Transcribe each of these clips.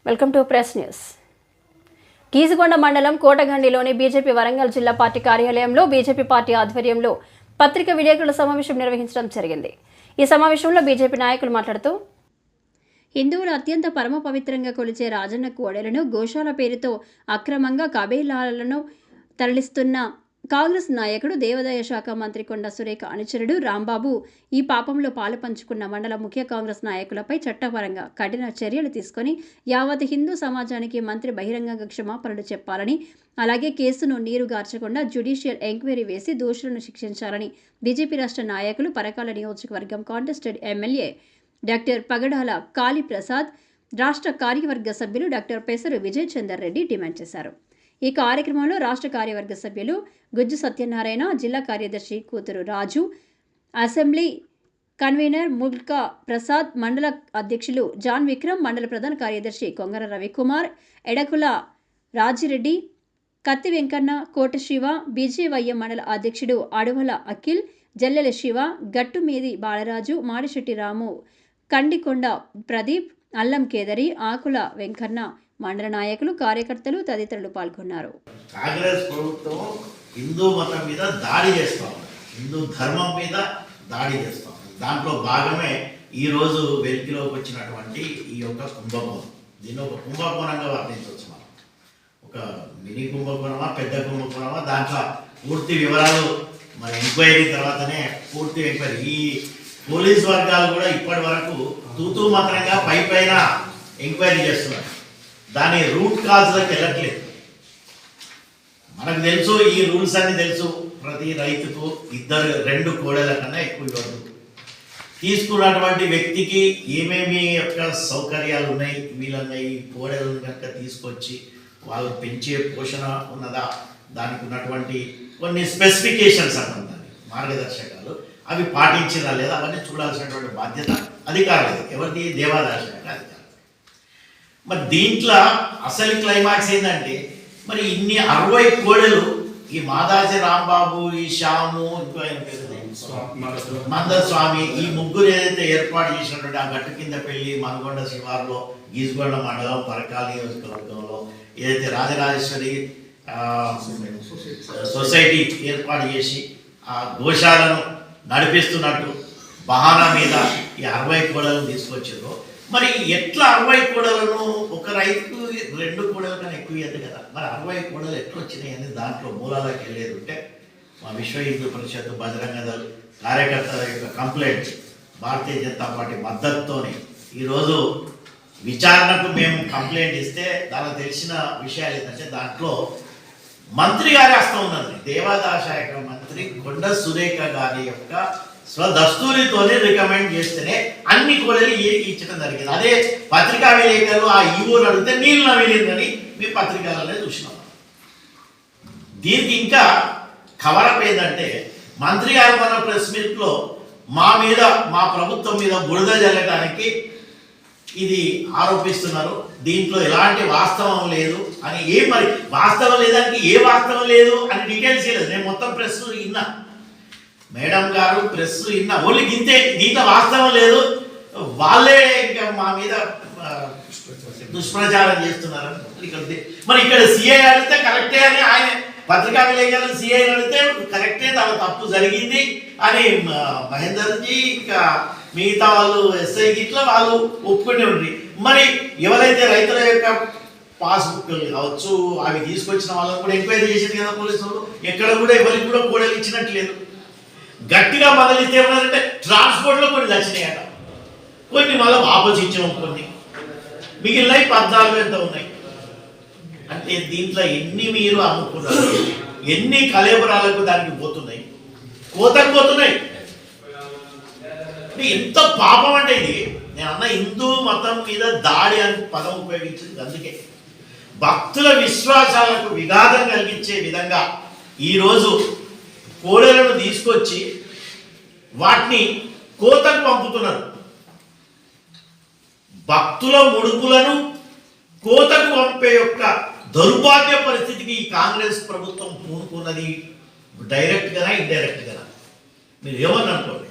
Welcome to press news. Keesugonda మండలం కోటగండిలోని BJP Warangal జిల్లా పార్టీ కార్యాలయంలో బీజేపీ పార్టీ ఆధ్వర్యంలో పత్రికా విలేకరుల సమావేశం నిర్వహించడం జరిగింది. ఈ సమావేశంలో బీజేపీ నాయకులు మాట్లాడుతూ హిందువులు అత్యంత పరమ పవిత్రంగా కొలిచే రాజన్న కోడెలను గోశాల పేరుతో అక్రమంగా కబేలాలను తరలిస్తున్న కాంగ్రెస్ నాయకుడు దేవాదాయ శాఖ మంత్రి కొండ సురేఖ అనుచరుడు రాంబాబు ఈ పాపంలో పాలు పంచుకున్న మండల ముఖ్య కాంగ్రెస్ నాయకులపై చట్టపరంగా కఠిన చర్యలు తీసుకొని యావత్ హిందూ సమాజానికి మంత్రి బహిరంగంగా క్షమాపణలు చెప్పాలని, అలాగే కేసును నీరుగార్చకుండా జ్యుడిషియల్ ఎంక్వైరీ వేసి దోషులను శిక్షించాలని బీజేపీ రాష్ట్ర నాయకులు పరకాల నియోజకవర్గం కాంటెస్టెడ్ ఎమ్మెల్యే డాక్టర్ పగడాల కాళీప్రసాద్, రాష్ట్ర కార్యవర్గ సభ్యులు డాక్టర్ పెసరు విజయ్ చందర్ రెడ్డి డిమాండ్ చేశారు. ఈ కార్యక్రమంలో రాష్ట్ర కార్యవర్గ సభ్యులు గుజ్జు సత్యనారాయణ, జిల్లా కార్యదర్శి కూతురు రాజు, అసెంబ్లీ కన్వీనర్ ముల్కా ప్రసాద్, మండల అధ్యక్షులు జాన్ విక్రమ్, మండల ప్రధాన కార్యదర్శి కొంగర రవికుమార్, ఎడకుల రాజిరెడ్డి, కత్తి వెంకన్న, కోట శివ, బీజేవైఎం మండల అధ్యక్షుడు అడువల అఖిల్, జల్లెల శివ, గట్టుమీది బాలరాజు, మాడిశెట్టి రాము, కండికొండ ప్రదీప్, అల్లం కేదరి, ఆకుల వెంకన్న, మండల నాయకులు, కార్యకర్తలు తదితరులు పాల్గొన్నారు. కాంగ్రెస్ ప్రభుత్వం హిందూ మతం మీద దాడి చేస్తాం, హిందూ ధర్మం మీద దాడి చేస్తాం. దాంట్లో భాగమే ఈరోజు వెలికిలోకి వచ్చినటువంటి ఈ యొక్క కుంభకోణం. దీన్ని ఒక కుంభకోణంగా వర్ణించవచ్చు. మనం ఒక మినీ కుంభకోణమా పెద్ద కుంభకోణమా దాంట్లో పూర్తి వివరాలు మన ఎంక్వైరీ తర్వాతనే పూర్తి ఎంక్వైరీ. ఈ పోలీస్ వర్గాలు కూడా ఇప్పటి వరకు తూతూ మాత్రంగా పైన ఎంక్వైరీ చేస్తున్నారు, దాని రూట్ కాజ్లకు వెళ్ళట్లేదు. మనకు తెలుసు, ఈ రూల్స్ అన్ని తెలుసు. ప్రతి రైతుకు 2 కోడెల కన్నా ఎక్కువ ఇవ్వదు. తీసుకున్నటువంటి వ్యక్తికి ఏమేమి యొక్క సౌకర్యాలు ఉన్నాయి, వీళ్ళని ఈ కోడెలను కనుక తీసుకొచ్చి వాళ్ళు పెంచే పోషణ ఉన్నదా, దానికి ఉన్నటువంటి కొన్ని స్పెసిఫికేషన్స్ అంటారు, మార్గదర్శకాలు, అవి పాటించినా లేదా అవన్నీ చూడాల్సినటువంటి బాధ్యత అధికారులు. ఎవరికి? దేవాదాయ శాఖ అధికారులు. మరి దీంట్లో అసలు క్లైమాక్స్ ఏంటంటే, మరి ఇన్ని 60 కోడెలు ఈ మాదాసి రాంబాబు, ఈ శ్యాము, ఇంకో మందస్వామి, ఈ ముగ్గురు ఏదైతే ఏర్పాటు చేసినటువంటి ఆ గట్టు కింద పెళ్లి మనగొండ శివారులో గీసుగొండ మండలం పరకాల నియోజకవర్గంలో ఏదైతే రాజరాజేశ్వరి సొసైటీ ఏర్పాటు చేసి ఆ గోశాలను నడిపిస్తున్నట్టు బహానా మీద ఈ 60 కోడలను తీసుకొచ్చారు. మరి ఎట్లా 60 కోడలను ఒక రైతుకు 2 కోడల కన్నా ఎక్కువ ఇవ్వదు కదా, మరి 60 కోడలు ఎట్లా వచ్చినాయి అని దాంట్లో మూలాలకు వెళ్ళేది ఉంటే మా విశ్వ హిందూ పరిషత్, బజరంగ దళ కార్యకర్తల యొక్క కంప్లైంట్, భారతీయ జనతా పార్టీ మద్దతుతోని ఈరోజు విచారణకు మేము కంప్లైంట్ ఇస్తే దానికి తెలిసిన విషయాలు ఏంటంటే దాంట్లో మంత్రి గారి హస్తం ఉన్నది. దేవాదాయ శాఖ మంత్రి కొండ సురేఖ గారి యొక్క స్వదస్తూరితోనే రికమెండ్ చేస్తేనే అన్ని కోడలు ఇచ్చడం జరిగింది. అదే పత్రికా విలేకరులు ఆ ఈవోని అడిగితే నీళ్ళు నవ్వేలేదని మీ పత్రికలనే చూసినాం. దీనికి ఇంకా కవరప్ ఏంటంటే, మంత్రి గారు మన ప్రెస్ మీట్లో మా మీద, మా ప్రభుత్వం మీద బురద జల్లడానికి ఇది ఆరోపిస్తున్నారు, దీంట్లో ఎలాంటి వాస్తవం లేదు అని. మరి వాస్తవం లేదానికి ఏ వాస్తవం లేదు అని డీటెయిల్స్ లేదు. నేను మొత్తం ప్రెస్ విన్నా, మేడం గారు ప్రెస్ విన్నా, ఓన్లీ గింతే, దీంట్లో వాస్తవం లేదు, వాళ్ళే ఇంకా మా మీద దుష్ప్రచారం చేస్తున్నారు. మరి ఇక్కడ సిఐ అడిగితే కరెక్టే అని ఆయన పత్రికా విలేకరులు సిఐ అడిగితే కరెక్టే, దాని తప్పు జరిగింది అని మహేందర్జీ ఇంకా మిగతా వాళ్ళు ఎస్ఐ గిట్లా వాళ్ళు ఒప్పుకునే ఉండి, మరి ఎవరైతే రైతుల యొక్క పాస్బుక్లు కావచ్చు అవి తీసుకొచ్చిన వాళ్ళని కూడా ఎంక్వైరీ చేసింది కదా పోలీసులు. ఎక్కడ కూడా ఎవరికి కూడా కోడలు ఇచ్చినట్లేదు. గట్టిగా మొదలిస్తే ఏమన్నారంటే ట్రాన్స్పోర్ట్లో కొన్ని వచ్చినాయట, కొన్ని మళ్ళీ వాపసు ఇచ్చిన, కొన్ని మిగిలినవి 14 ఎంత ఉన్నాయి. అంటే దీంట్లో ఎన్ని మీరు అమ్ముకున్నారు, ఎన్ని కలేబరాలకు దానికి పోతున్నాయి, కోతకు పోతున్నాయి. ఎంత పాపం అంటే ఇది. నేను అన్న హిందూ మతం మీద దాడి అని పదం ఉపయోగించింది అందుకే. భక్తుల విశ్వాసాలకు విఘాతం కలిగించే విధంగా ఈరోజు కోడెలను తీసుకొచ్చి వాటిని కోతకు పంపుతున్నారు. భక్తుల ముడుపులను కోతకు పంపే యొక్క దౌర్భాగ్య పరిస్థితికి ఈ కాంగ్రెస్ ప్రభుత్వం పూనుకున్నది డైరెక్ట్గానా ఇండైరెక్ట్గానా మీరు ఏమని అనుకోండి.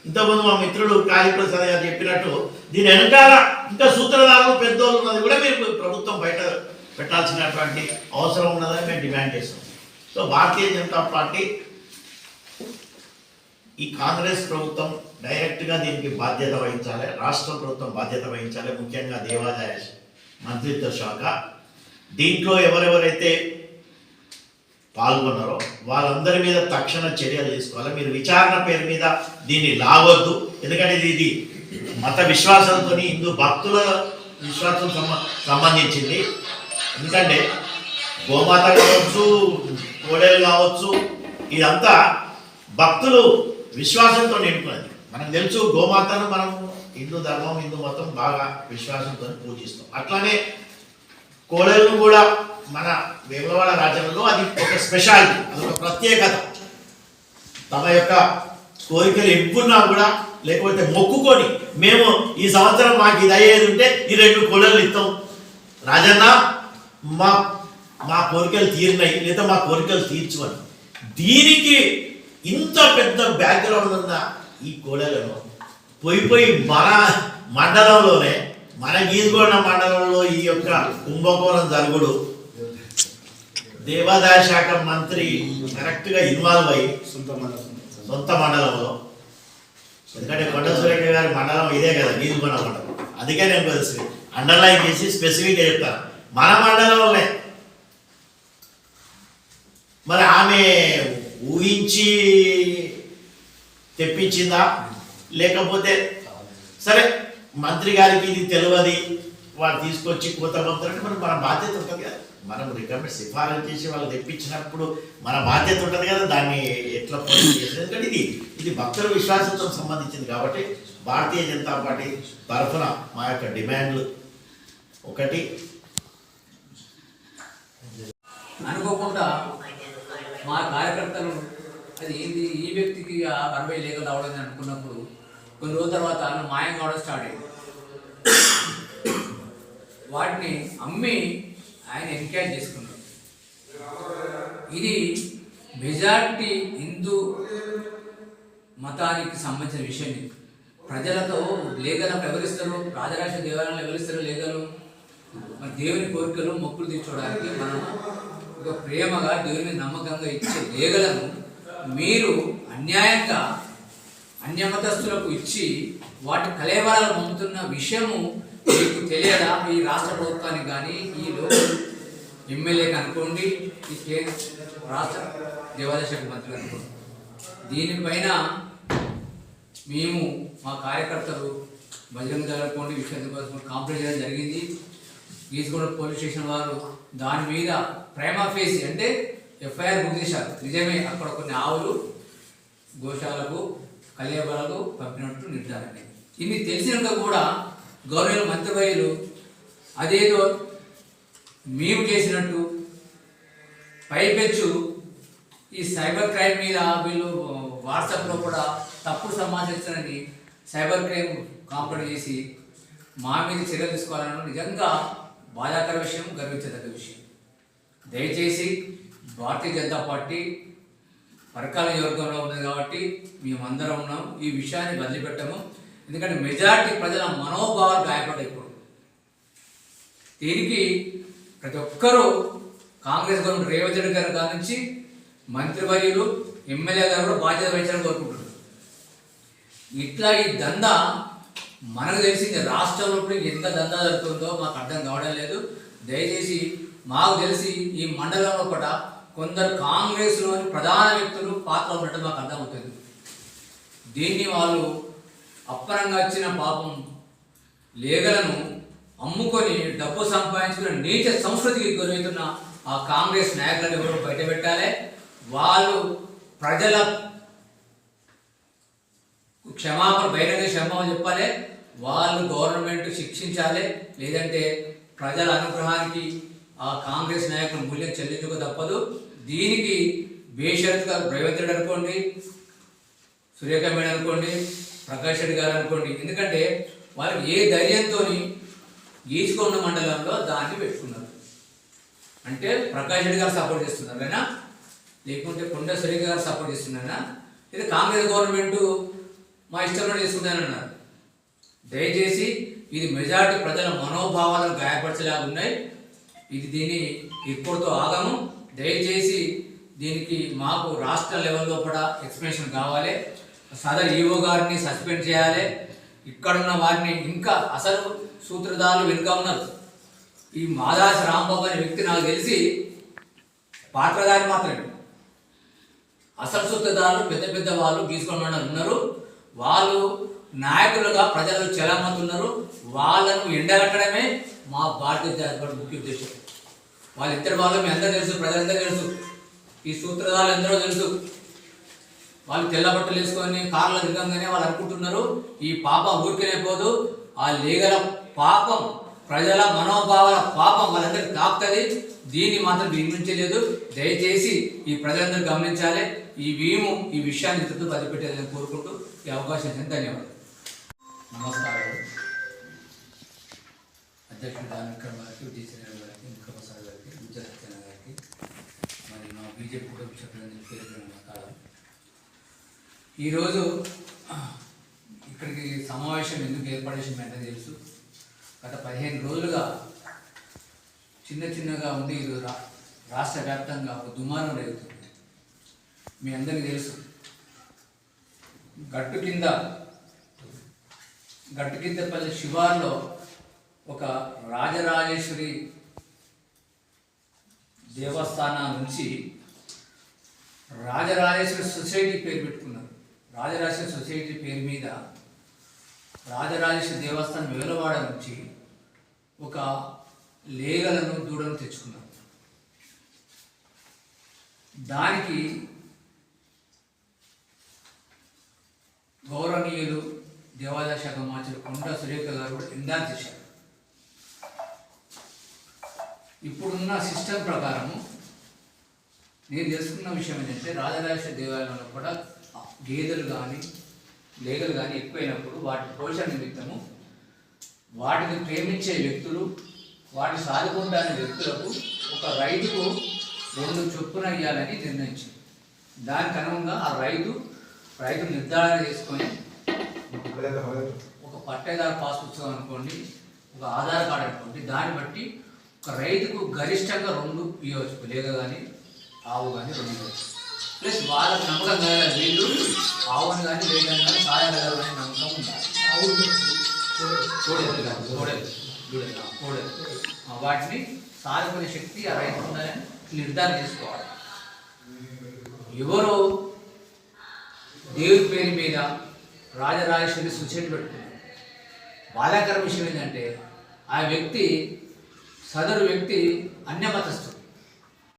ఇంతకుముందు మా మిత్రుడు కాళీప్రసాద్ గారు చెప్పినట్టు దీని వెనకాల ఇంకా సూత్రధారులు పెద్దోళ్ళు ఉన్నది కూడా మీరు ప్రభుత్వం బయట పెట్టాల్సినటువంటి అవసరం ఉన్నదని మేము డిమాండ్ చేస్తాం. సో భారతీయ జనతా పార్టీ ఈ కాంగ్రెస్ ప్రభుత్వం డైరెక్ట్గా దీనికి బాధ్యత వహించాలి, రాష్ట్ర ప్రభుత్వం బాధ్యత వహించాలి, ముఖ్యంగా దేవాదాయ మంత్రిత్వ శాఖ. దీంట్లో ఎవరెవరైతే పాల్గొన్నారో వాళ్ళందరి మీద తక్షణ చర్యలు తీసుకోవాలి. మీరు విచారణ పేరు మీద దీన్ని లాగొద్దు, ఎందుకంటే ఇది మత విశ్వాసంతో హిందూ భక్తుల విశ్వాసం సంబంధించింది. ఎందుకంటే గోమాత కావచ్చు, కోడేలు కావచ్చు, ఇదంతా భక్తులు విశ్వాసంతో నింపుకున్నది. మనకు తెలుసు గోమాతను మనం హిందూ ధర్మం, హిందూ మతం బాగా విశ్వాసంతో పూజిస్తాం. అట్లానే కోడేలను కూడా మన వేములవాడ రాజ్యంలో అది ఒక స్పెషాలిటీ, అది ఒక ప్రత్యేకత. తమ యొక్క కోరికలు ఎప్పుడున్నా కూడా లేకపోతే మొక్కుకొని మేము ఈ సంవత్సరం మాకు ఇది అయ్యేది ఉంటే ఈ 2 కోడళ్ళు ఇస్తాం రాజన్న, మా కోరికలు తీరినాయి లేదా మా కోరికలు తీర్చువని. దీనికి ఇంత పెద్ద బ్యాక్గ్రౌండ్ ఉన్న ఈ కోడలను పోయి మన మండలంలోనే, మన గీసుగొండ మండలంలో ఈ యొక్క కుంభకోణం జరుగుడు, దేవాదాయ శాఖ మంత్రి కరెక్ట్గా ఇన్వాల్వ్ అయ్యి సొంత మండలంలో, ఎందుకంటే కొండ సురేఖ గారి మండలం ఇదే కదా గీసుగొండ మండలం, అందుకే నేను అండర్లైన్ చేసి స్పెసిఫిక్గా చెప్తాను మన మండలంలోనే. మరి ఆమె ఊహించి తెప్పించిందా లేకపోతే సరే మంత్రి గారికి ఇది తెలియదు వాళ్ళు తీసుకొచ్చి కోత పంపుతారంటే మరి మన బాధ్యత ఉంటుంది కదా. మనం రికమెండ్ సిఫారసు చేసి వాళ్ళు తెప్పించినప్పుడు మన బాధ్యత ఉంటుంది కదా దాన్ని ఎట్లా పోటీ చేసేది. ఎందుకంటే ఇది భక్తుల విశ్వాసంతో సంబంధించింది కాబట్టి భారతీయ జనతా పార్టీ తరఫున మా యొక్క డిమాండ్లు ఒకటి, అనుకోకుండా మా కార్యకర్తలు అది ఏంది ఈ వ్యక్తికి 60 లేఖలు రావడం అనుకున్నప్పుడు కొన్ని రోజుల తర్వాత మాయం కావడం స్టార్ట్ అయింది. వాటిని అమ్మి ఆయన ఎన్క్యాష్ చేసుకున్నారు. ఇది మెజారిటీ హిందూ మతానికి సంబంధించిన విషయం. ఇది ప్రజలతో లేఖలను ఎవరిస్తారు, రాజరాజ దేవాలయాలు ఎవరిస్తారు లేఖలు, మరి దేవుని కోరికలు మొక్కులు తీర్చోవడానికి మనం ఒక ప్రేమగా దేవుని నమ్మకంగా ఇచ్చే లేఖలను మీరు అన్యాయంగా అన్యమతస్తులకు ఇచ్చి వాటి కలేబరాలు పంపుతున్న విషయము మీకు తెలియదా? ఈ రాష్ట్ర ప్రభుత్వానికి కానీ ఈ లోకల్ ఎమ్మెల్యేకి అనుకోండి, ఈ రాష్ట్ర దేవాదాయ శాఖ మంత్రి అనుకోండి. దీనిపైన మేము మా కార్యకర్తలు బజరంగ దళం అనుకోండి విషయం కాంప్లైంట్ చేయడం జరిగింది. గీసుగూడ పోలీస్ స్టేషన్ వారు దాని మీద ప్రైమా ఫేసి అంటే ఎఫ్ఐఆర్ బుక్ చేశారు. నిజమే అక్కడ కొన్ని ఆవులు గోశాలకు కళ్యాణాలకు పంపినట్టు నిర్ధారణ. ఇన్ని తెలిసినాక కూడా గౌరవ మంత్రివర్యులు అదేదో మేము చేసినట్టు పైపెచ్చు ఈ సైబర్ క్రైమ్ మీద వీళ్ళు వాట్సాప్లో కూడా తప్పుడు సమాచారాన్ని సైబర్ క్రైమ్ కాంప్లైంట్ చేసి మా మీద చర్యలు తీసుకోవాలన్న నిజంగా బాధాకర విషయం, గర్వించదగ్గ విషయం. దయచేసి భారతీయ జనతా పార్టీ పరకాల నియోజకవర్గంలో ఉంది కాబట్టి మేమందరం ఉన్నాం. ఈ విషయాన్ని వదిలిపెట్టము. ఎందుకంటే మెజారిటీ ప్రజల మనోభావాలు గాయపడ్డాయి. ఇప్పుడు దీనికి ప్రతి ఒక్కరూ కాంగ్రెస్ గవర్నమెంట్ రేవంత్ రెడ్డి గారి కాడ నుంచి మంత్రివర్యులు ఎమ్మెల్యే గారు కూడా బాధ్యత వహించాలని కోరుకుంటున్నారు. ఇట్లా ఈ దందా మనకు తెలిసింది రాష్ట్రంలో ఇప్పుడు ఎంత దందా జరుగుతుందో మాకు అర్థం కావడం లేదు. దయచేసి మాకు తెలిసి ఈ మండలంలో కూడా కొందరు కాంగ్రెస్లోని ప్రధాన వ్యక్తులు పాత్ర ఉన్నట్టు మాకు అర్థమవుతుంది. దీన్ని వాళ్ళు అప్పరంగా వచ్చిన పాపం లేఖలను అమ్ముకొని డబ్బు సంపాదించుకున్న నీచ సంస్కృతికి గురవుతున్న ఆ కాంగ్రెస్ నాయకులను ఎవరు బయటపెట్టాలి. వాళ్ళు ప్రజల క్షమాపణ బహిరంగ క్షమాపణ చెప్పాలి. వాళ్ళు గవర్నమెంట్ శిక్షించాలి. లేదంటే ప్రజల అనుగ్రహానికి ఆ కాంగ్రెస్ నాయకులు మూల్యం చెల్లించుకో తప్పదు. దీనికి బేషరతుగా రేవంత్ రెడ్డి అనుకోండి, సురేఖ మేడం అనుకోండి, ప్రకాష్ రెడ్డి గారు అనుకోండి, ఎందుకంటే వాళ్ళకి ఏ ధైర్యంతో గీచుకొండ మండలంలో దాన్ని పెట్టుకున్నారు. అంటే ప్రకాష్ రెడ్డి గారు సపోర్ట్ చేస్తున్నారా, లేకుంటే కొండ సురేఖ గారు సపోర్ట్ చేస్తున్నారా, ఇది కాంగ్రెస్ గవర్నమెంట్ మా ఇష్టంలో చేసుకుంటానన్నారు. దయచేసి ఇది మెజారిటీ ప్రజల మనోభావాలను గాయపరచలేగా ఉన్నాయి. దీన్ని ఇప్పుడుతో ఆగము. దయచేసి దీనికి మాకు రాష్ట్ర లెవెల్లో కూడా ఎక్స్ప్లెనేషన్ కావాలి. సదర్ ఈఓ గారిని సస్పెండ్ చేయాలి. ఇక్కడున్న వారిని ఇంకా అసలు సూత్రధారులు వెనుక ఉన్నారు. ఈ మాదాసి రాంబాబు అనే వ్యక్తి నాకు తెలిసి పాత్రధారి మాత్రమే. అసలు సూత్రధారులు పెద్ద పెద్ద వాళ్ళు గీసుకొని ఉన్నారు. వాళ్ళు నాయకులుగా ప్రజలు చెలమవుతున్నారు. వాళ్ళను ఎండగట్టడమే మా భారతీయ జనతా పార్టీ ముఖ్య ఉద్దేశం. వాళ్ళిద్దరు వాళ్ళు మీ అందరూ తెలుసు, ప్రజలందరూ తెలుసు, ఈ సూత్రధారులు ఎందరో తెలుసు. వాళ్ళు తెల్ల బట్టలు వేసుకొని కార్లో దిగంగానే వాళ్ళు అనుకుంటున్నారు ఈ పాపం ఊరికేనే పోదు, ఆ లీగల పాపం, ప్రజల మనోభావాల పాపం వాళ్ళందరికీ తాకుతుంది. దీన్ని మాత్రం నిర్మించలేదు. దయచేసి ఈ ప్రజలందరూ గమనించాలి. ఈ విషయాన్ని ఇంతతో వదిలిపెట్టేదని కోరుకుంటూ ఈ అవకాశం ఇచ్చిన ధన్యవాదాలు. నమస్కారం. అధ్యక్షుడు దానికర్ గారికి, విజయచంద్ర గారికి, ముఖ్యప్రసాద్ గారికి, ఉజ్జల సత్యనారాయణ గారికి, మరి మా బీజేపీ కుటుంబ సభ్యులందరికీ పేరు నమస్కారం. ఈరోజు ఇక్కడికి సమావేశం ఎందుకు ఏర్పాటు చేసిన అంటే తెలుసు. గత 15 రోజులుగా చిన్నగా ఉండి ఈరోజు రాష్ట్ర వ్యాప్తంగా ఒక దుమారం రేగుతుంది. మీ అందరికీ తెలుసు, గట్టు కిందపల్లి శివార్లో ఒక రాజరాజేశ్వరి దేవస్థానం నుంచి రాజరాజేశ్వరి సొసైటీ పేరు పెట్టుకున్నారు. రాజరాజేశ్వరి సొసైటీ పేరు మీద రాజరాజేశ్వరి దేవస్థానం వేలవాడ నుంచి ఒక లేగలను దూడను తెచ్చుకున్నారు. దానికి గౌరవనీయులు దేవాదాయ శాఖ మంత్రులు కొండ సురేఖ గారు కూడా ఎండార్ చేశారు. ఇప్పుడున్న సిస్టమ్ ప్రకారము నేను తెలుసుకున్న విషయం ఏంటంటే రాజరాజేశ్వరి దేవాలయంలో కూడా గేదెలు కానీ లేగలు కానీ ఎక్కువైనప్పుడు వాటి పోషణ నిమిత్తము వాటిని ప్రేమించే వ్యక్తులు, వాటిని సాదుకుంటానే వ్యక్తులకు ఒక రైతుకు 2 చొప్పున ఇవ్వాలని నిర్ణయించింది. దానికి అనుగుణంగా ఆ రైతు నిర్ధారణ చేసుకొని ఒక పట్టేదారు పాస్ పుస్తకం అనుకోండి, ఒక ఆధార్ కార్డు అనుకోండి, దాన్ని బట్టి ఒక రైతుకు గరిష్టంగా 2 ఇవ్వచ్చు. లేగ కానీ ఆవు కానీ 2 ఇవ్వచ్చు. ప్లస్ వాళ్ళకి నమ్మకం కదా, వీళ్ళు ఆవుని కానీ లేదని కానీ సాయగలరు అనే నమ్మకం ఉండాలి. వాటిని సాధుకునే శక్తి ఆ రైతు ఉందని నిర్ధారణ చేసుకోవాలి. ఎవరు దేవుడి పేరు మీద రాజరాజేశ్వరి సొసైటీ పెట్టుకున్నారు. బాధాకర విషయం ఏంటంటే ఆ వ్యక్తి, సదరు వ్యక్తి అన్యమతస్థుడు.